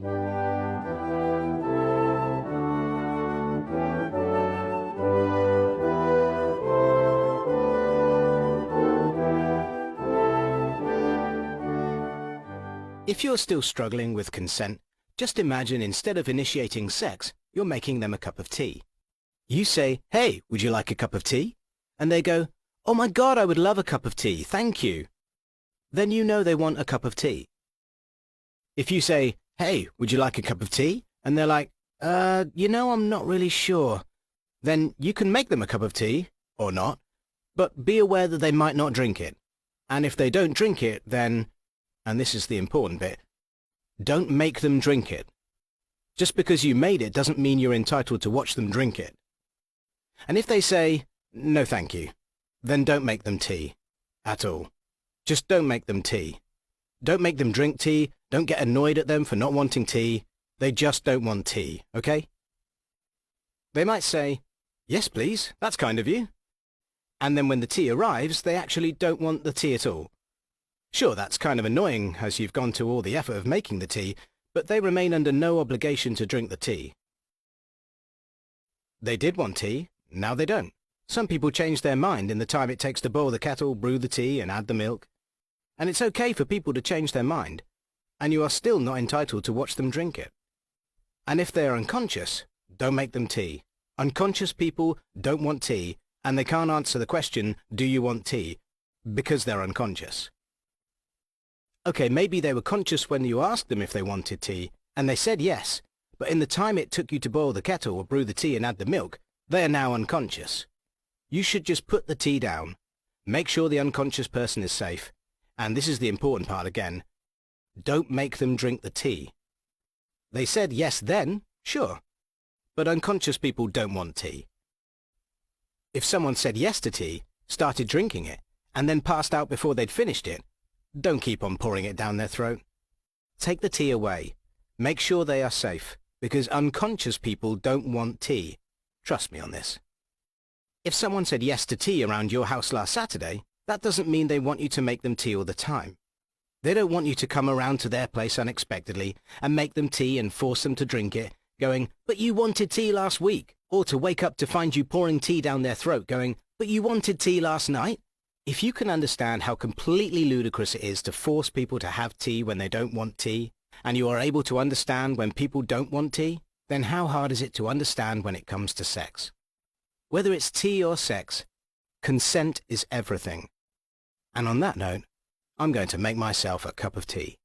If you're still struggling with consent, just imagine instead of initiating sex, you're making them a cup of tea. You say, "Hey, would you like a cup of tea?" And they go, "Oh my God, I would love a cup of tea, thank you." Then you know they want a cup of tea. If you say, "Hey, would you like a cup of tea?" And they're like, I'm not really sure. Then you can make them a cup of tea, or not, but be aware that they might not drink it. And if they don't drink it, then, and this is the important bit, don't make them drink it. Just because you made it doesn't mean you're entitled to watch them drink it. And if they say, "No thank you," then don't make them tea. At all. Just don't make them tea. Don't make them drink tea. Don't get annoyed at them for not wanting tea. They just don't want tea, okay? They might say, "Yes, please, that's kind of you." And then when the tea arrives, they actually don't want the tea at all. Sure, that's kind of annoying as you've gone to all the effort of making the tea, but they remain under no obligation to drink the tea. They did want tea, now they don't. Some people change their mind in the time it takes to boil the kettle, brew the tea, and add the milk. And it's okay for people to change their mind, and you are still not entitled to watch them drink it. And if they are unconscious, don't make them tea. Unconscious people don't want tea, and they can't answer the question, "Do you want tea?" because they're unconscious. Okay, maybe they were conscious when you asked them if they wanted tea, and they said yes, but in the time it took you to boil the kettle or brew the tea and add the milk, they are now unconscious. You should just put the tea down, make sure the unconscious person is safe, and this is the important part again, don't make them drink the tea. They said yes then, sure, but unconscious people don't want tea. If someone said yes to tea, started drinking it, and then passed out before they'd finished it, don't keep on pouring it down their throat. Take the tea away. Make sure they are safe, because unconscious people don't want tea. Trust me on this. If someone said yes to tea around your house last Saturday, that doesn't mean they want you to make them tea all the time. They don't want you to come around to their place unexpectedly and make them tea and force them to drink it, going, "But you wanted tea last week," or to wake up to find you pouring tea down their throat going, "But you wanted tea last night." If you can understand how completely ludicrous it is to force people to have tea when they don't want tea, and you are able to understand when people don't want tea, then how hard is it to understand when it comes to sex? Whether it's tea or sex, consent is everything. And on that note, I'm going to make myself a cup of tea.